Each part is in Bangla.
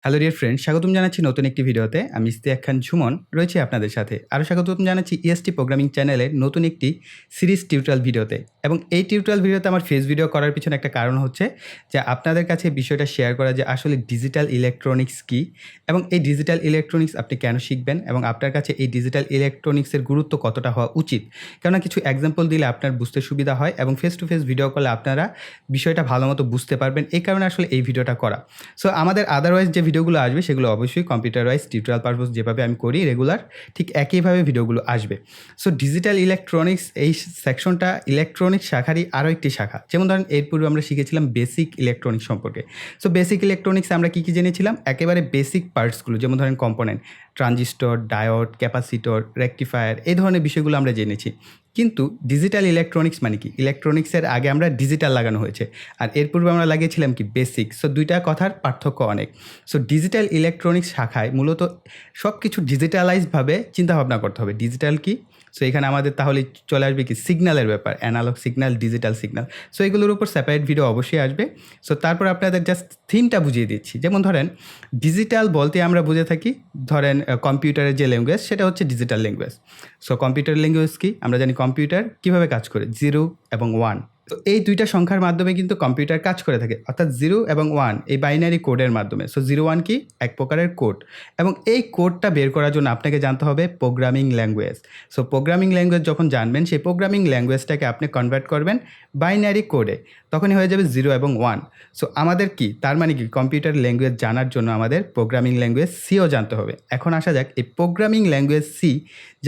হ্যালো ডিয়ার ফ্রেন্ড, স্বাগতম জানাচ্ছি নতুন একটি ভিডিওতে। আমি ইস্তিয়াক খান ঝুমন রয়েছি আপনাদের সাথে। আরও স্বাগতম জানাচ্ছি ইএসটি প্রোগ্রামিং চ্যানেলের নতুন একটি সিরিজ টিউটোরিয়াল ভিডিওতে। এবং এই টিউটোরিয়াল ভিডিওতে আমার ফেস ভিডিও করার পিছনে একটা কারণ হচ্ছে যে আপনাদের কাছে বিষয়টা শেয়ার করা যে আসলে ডিজিটাল ইলেকট্রনিক্স কী এবং এই ডিজিটাল ইলেকট্রনিক্স আপনি কেন শিখবেন এবং আপনার কাছে এই ডিজিটাল ইলেকট্রনিক্সের গুরুত্ব কতটা হওয়া উচিত। কেননা কিছু এক্সাম্পল দিলে আপনার বুঝতে সুবিধা হয় এবং ফেস টু ফেস ভিডিও করলে আপনারা বিষয়টা ভালো মতো বুঝতে পারবেন। এই কারণে আসলে এই ভিডিওটা করা। সো আমাদের আদারওয়াইজ যে ভিডিওগুলো আসবে সেগুলো অবশ্যই কম্পিউটার ওয়াইজ টিউটোরিয়াল পারপোজ যেভাবে আমি করি রেগুলার, ঠিক একইভাবে ভিডিওগুলো আসবে। সো ডিজিটাল ইলেকট্রনিক্স এই সেকশনটা ইলেকট্রনিক্স শাখারই আরও একটি শাখা। যেমন ধরেন এর পূর্বে আমরা শিখেছিলাম বেসিক ইলেকট্রনিক্স সম্পর্কে। সো বেসিক ইলেকট্রনিক্সে আমরা কী কী জেনেছিলাম? একেবারে বেসিক পার্টসগুলো, যেমন ধরেন component, transistor, diode, capacitor, rectifier, এই ধরনের বিষয়গুলো আমরা জেনেছি। কিন্তু ডিজিটাল ইলেকট্রনিক্স মানে কি? ইলেকট্রনিক্সের আগে আমরা ডিজিটাল লাগানো হয়েছে, আর এর পূর্বে আমরা লাগিয়েছিলাম কি? বেসিক। সো দুইটা কথার পার্থক্য অনেক। সো ডিজিটাল ইলেকট্রনিক্স শাখায় মূলত সব কিছু ডিজিটালাইজভাবে চিন্তাভাবনা করতে হবে। ডিজিটাল কি? সো এখানে আমাদের তাহলে চলে আসবে কি? সিগন্যালের ব্যাপার, analogue signal, digital signal. So এগুলোর উপর সেপারেট ভিডিও অবশ্যই আসবে। সো তারপর আপনাদের জাস্ট থিমটা বুঝিয়ে দিচ্ছি। যেমন ধরেন ডিজিটাল বলতে আমরা বুঝে থাকি, ধরেন কম্পিউটারের যে ল্যাঙ্গুয়েজ সেটা হচ্ছে digital language. So computer language কি? আমরা জানি কম্পিউটার কীভাবে কাজ করে, 0 এবং 1। তো এই দুইটা সংখ্যার মাধ্যমে কিন্তু কম্পিউটার কাজ করে থাকে, অর্থাৎ 0 এবং 1 এই বাইনারি কোডের মাধ্যমে। সো 0 1 কি? এক প্রকারের কোড, এবং এই কোডটা বের করার জন্য আপনাকে জানতে হবে programming language. So programming language যখন জানবেন, সেই প্রোগ্রামিং ল্যাঙ্গুয়েজটাকে আপনি কনভার্ট করবেন বাইনারি কোডে, তখনই হয়ে যাবে 0 এবং 1। সো আমাদের কি তার মানে কি? কম্পিউটার ল্যাঙ্গুয়েজ জানার জন্য আমাদের প্রোগ্রামিং ল্যাঙ্গুয়েজ সিও জানতে হবে। এখন আসা যাক, এই প্রোগ্রামিং ল্যাঙ্গুয়েজ সি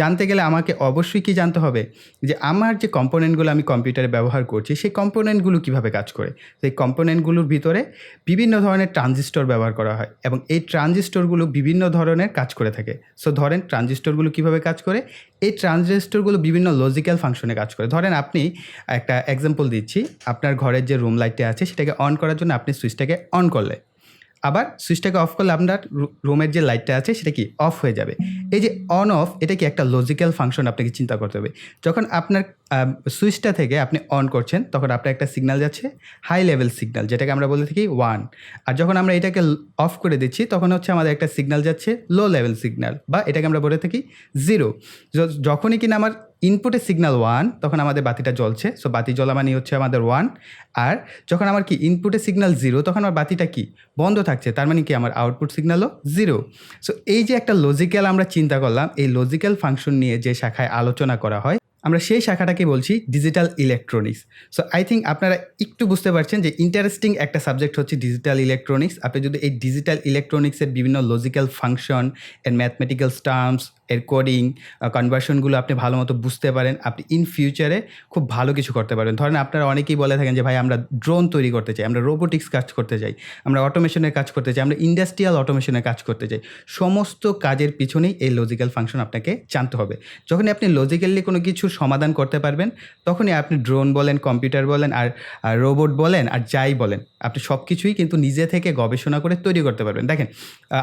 জানতে গেলে আমাকে অবশ্যই কি জানতে হবে? যে আমার যে কম্পোনেন্টগুলো আমি কম্পিউটারে ব্যবহার করছি সেই কম্পোনেন্টগুলো কীভাবে কাজ করে। সেই কম্পোনেন্টগুলোর ভিতরে বিভিন্ন ধরনের ট্রানজিস্টর ব্যবহার করা হয় এবং এই ট্রানজিস্টরগুলো বিভিন্ন ধরনের কাজ করে থাকে। সো ধরেন ট্রানজিস্টরগুলো কীভাবে কাজ করে? এই ট্রানজিস্টরগুলো বিভিন্ন লজিক্যাল ফাংশনে কাজ করে। ধরেন আপনি একটা এক্সাম্পল দিচ্ছি, আপনার ঘরের যে রুম লাইটটা আছে সেটাকে অন করার জন্য আপনি সুইচটাকে অন করলে, আবার সুইচটাকে অফ করলে আপনার রুমের যে লাইটটা আছে সেটা কি? অফ হয়ে যাবে। এই যে অন অফ, এটা কি একটা লজিক্যাল ফাংশন? আপনাকে চিন্তা করতে হবে। যখন আপনার সুইচটা থেকে আপনি অন করছেন তখন আপনার একটা সিগন্যাল যাচ্ছে, হাই লেভেল সিগন্যাল, যেটাকে আমরা বলে থাকি 1। আর যখন আমরা এটাকে অফ করে দিচ্ছি তখন হচ্ছে আমাদের একটা সিগন্যাল যাচ্ছে লো লেভেল সিগন্যাল, বা এটাকে আমরা বলে থাকি 0। যখনই কিনা আমার ইনপুটে সিগন্যাল 1 তখন আমাদের বাতিটা জ্বলছে। সো বাতি জ্বলা মানে হচ্ছে আমাদের 1। আর যখন আমার কি ইনপুটে সিগন্যাল 0 তখন আমার বাতিটা কি? বন্ধ থাকছে, তার মানে কি? আমার আউটপুট সিগন্যালও 0। সো এই যে একটা লজিক্যাল আমরা চিন্তা করলাম, এই লজিক্যাল ফাংশন নিয়ে যে শাখায় আলোচনা করা হয় আমরা সেই শাখাটাকে বলছি digital electronics. So I think আপনারা একটু বুঝতে পারছেন যে ইন্টারেস্টিং একটা সাবজেক্ট হচ্ছে ডিজিটাল ইলেকট্রনিক্স। আপনি যদি এই ডিজিটাল ইলেকট্রনিক্সের বিভিন্ন লজিক্যাল ফাংশন, এর ম্যাথমেটিক্যাল টার্মস, এর কোডিং, কনভার্সনগুলো আপনি ভালো মতো বুঝতে পারেন, আপনি ইন ফিউচারে খুব ভালো কিছু করতে পারবেন। ধরেন আপনারা অনেকেই বলে থাকেন যে ভাই আমরা ড্রোন তৈরি করতে চাই, আমরা রোবোটিক্স কাজ করতে চাই, আমরা অটোমেশনের কাজ করতে চাই, আমরা ইন্ডাস্ট্রিয়াল অটোমেশনের কাজ করতে চাই। সমস্ত কাজের পিছনেই এই লজিক্যাল ফাংশন আপনাকে জানতে হবে। যখনই আপনি লজিক্যালি কোনো কিছুর সমাধান করতে পারবেন তখনই আপনি ড্রোন বলেন, কম্পিউটার বলেন, আর রোবট বলেন, আর যাই বলেন, আপনি সব কিছুই কিন্তু নিজে থেকে গবেষণা করে তৈরি করতে পারবেন। দেখেন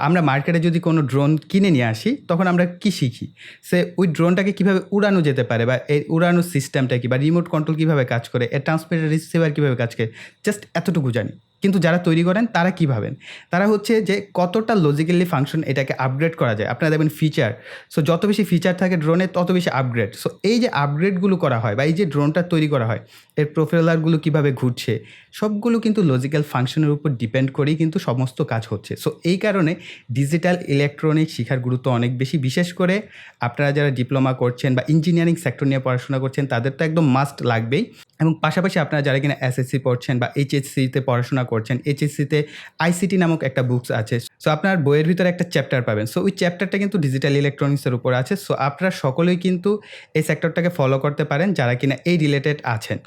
আমরা মার্কেটে যদি কোনো ড্রোন কিনে নিয়ে আসি তখন আমরা কী শিখি? সে ওই ড্রোনটাকে কীভাবে উড়ানো যেতে পারে, বা এই উড়ানোর সিস্টেমটা কী, বা রিমোট কন্ট্রোল কীভাবে কাজ করে, এর ট্রান্সমিটার রিসিভার কীভাবে কাজ করে, জাস্ট এতটুকু জানি। কিন্তু যারা তৈরি করেন তারা কী ভাবেন? তারা হচ্ছে যে কতটা লজিক্যালি ফাংশন এটাকে আপগ্রেড করা যায়। আপনারা দেখবেন ফিচার, সো যত বেশি ফিচার থাকে ড্রোনে তত বেশি আপগ্রেড। সো এই যে আপগ্রেডগুলো করা হয় বা এই যে ড্রোনটা তৈরি করা হয়, এর প্রোপেলারগুলো কীভাবে ঘুরছে, সবগুলো কিন্তু লজিক্যাল ফাংশনের উপর ডিপেন্ড করেই কিন্তু সমস্ত কাজ হচ্ছে। সো এই কারণে ডিজিটাল ইলেকট্রনিক্স শেখার গুরুত্ব অনেক বেশি। বিশেষ করে আপনারা যারা ডিপ্লোমা করছেন বা ইঞ্জিনিয়ারিং সেক্টর নিয়ে পড়াশোনা করছেন তাদের তো একদম মাস্ট লাগবেই। এবং পাশাপাশি আপনারা যারা কিনা এসএসসি পড়ছেন বা এইচএসসিতে পড়াশোনা করছেন, এইচএসসিতে আইসিটি নামক একটা বুকস আছে। সো আপনার বইয়ের ভিতরে একটা চ্যাপ্টার পাবেন। সো ওই চ্যাপ্টারটা কিন্তু ডিজিটাল ইলেকট্রনিক্সের উপর আছে। সো আপনারা সকলেই কিন্তু এই সেক্টরটাকে ফলো করতে পারেন যারা কিনা এই রিলেটেড আছেন।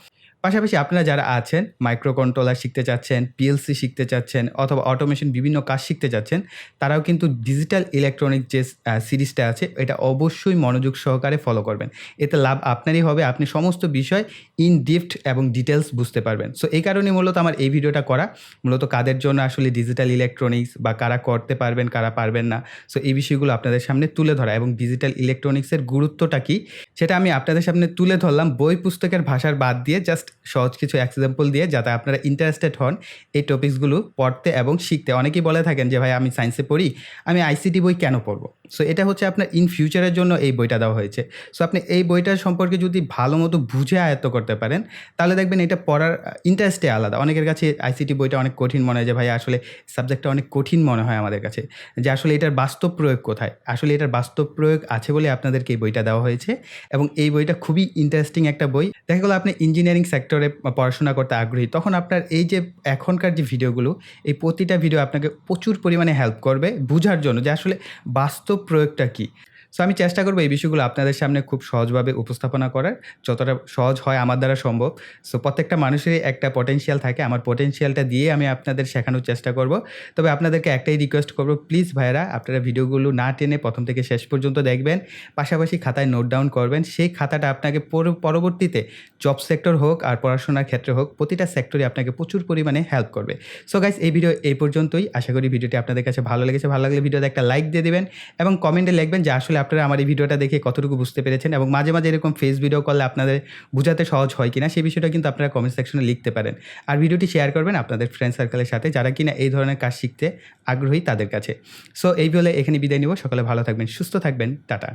পাশাপাশি আপনারা যারা আছেন মাইক্রো কন্ট্রোলার শিখতে চাচ্ছেন, পিএলসি শিখতে চাচ্ছেন, অথবা অটোমেশন বিভিন্ন কাজ শিখতে চাচ্ছেন, তারাও কিন্তু ডিজিটাল ইলেকট্রনিক যে সিরিজটা আছে এটা অবশ্যই মনোযোগ সহকারে ফলো করবেন। এতে লাভ আপনারই হবে, আপনি সমস্ত বিষয় ইন ডেপথ এবং ডিটেলস বুঝতে পারবেন। সো এই কারণে মূলত আমার এই ভিডিওটা করা, মূলত কাদের জন্য আসলে ডিজিটাল ইলেকট্রনিক্স, বা কারা করতে পারবেন কারা পারবেন না। সো এই বিষয়গুলো আপনাদের সামনে তুলে ধরা এবং ডিজিটাল ইলেকট্রনিক্সের গুরুত্বটা কী সেটা আমি আপনাদের সামনে তুলে ধরলাম বই পুস্তকের ভাষার বাদ দিয়ে, জাস্ট সহজ কিছু এক্সাম্পল দিয়ে যাতে আপনারা ইন্টারেস্টেড হন এই টপিকসগুলো পড়তে এবং শিখতে। অনেকেই বলে থাকেন যে ভাই আমি সায়েন্সে পড়ি, আমি আইসিটি বই কেন পড়বো? সো এটা হচ্ছে আপনার ইন ফিউচারের জন্য এই বইটা দেওয়া হয়েছে। সো আপনি এই বইটার সম্পর্কে যদি ভালো মতো বুঝে আয়ত্ত করতে পারেন, তাহলে দেখবেন এটা পড়ার ইন্টারেস্টই আলাদা। অনেকের কাছে আইসিটি বইটা অনেক কঠিন মনে হয় যে ভাই আসলে সাবজেক্টটা অনেক কঠিন মনে হয় আমাদের কাছে, যে আসলে এটার বাস্তব প্রয়োগ কোথায়? আসলে এটার বাস্তব প্রয়োগ আছে বলে আপনাদেরকে এই বইটা দেওয়া হয়েছে এবং এই বইটা খুবই ইন্টারেস্টিং একটা বই। দেখা গেলো আপনি ইঞ্জিনিয়ারিং সেক্টরে পড়াশোনা করতে আগ্রহী, তখন আপনার এই যে এখনকার যে ভিডিওগুলো, এই প্রতিটা ভিডিও আপনাকে প্রচুর পরিমাণে হেল্প করবে বুঝার জন্য যে আসলে বাস্তব প্রয়োগটা কী। সো আমি চেষ্টা করব এই বিষয়গুলো আপনাদের সামনে খুব সহজভাবে উপস্থাপনা করার, যতটা সহজ হয় আমার দ্বারা সম্ভব। সো প্রত্যেকটা মানুষেরই একটা পটেনশিয়াল থাকে, আমার পটেনশিয়ালটা দিয়ে আমি আপনাদের শেখানোর চেষ্টা করব। তবে আপনাদেরকে একটাই রিকোয়েস্ট করব, প্লিজ ভাইয়েরা আপনারা ভিডিওগুলো না টেনে প্রথম থেকে শেষ পর্যন্ত দেখবেন, পাশাপাশি খাতায় নোট ডাউন করবেন। সেই খাতাটা আপনাকে পরবর্তীতে জব সেক্টর হোক আর পড়াশোনার ক্ষেত্রে হোক, প্রতিটা সেক্টরে আপনাকে প্রচুর পরিমাণে হেল্প করবে। সো গাইস, এই ভিডিও এই পর্যন্তই। আশা করি ভিডিওটি আপনাদের কাছে ভালো লেগেছে। ভালো লাগলে ভিডিওতে একটা লাইক দিয়ে দিবেন এবং কমেন্টে লিখবেন যে আসলে আপনারা আমার এই ভিডিওটা দেখে কতটুকু বুঝতে পেরেছেন, এবং মাঝে মাঝে এরকম ফেস ভিডিও করলে আপনাদের বোঝাতে সহজ হয় কিনা সেই বিষয়টা কিন্তু আপনারা কমেন্ট সেকশনে লিখতে পারেন। আর ভিডিওটি শেয়ার করবেন আপনাদের ফ্রেন্ড সার্কেলের সাথে যারা কিনা এই ধরনের কাজ শিখতে আগ্রহী তাদের কাছে। সো এই বলে এখানে বিদায় নিব। সকলে ভালো থাকবেন, সুস্থ থাকবেন। টাটা।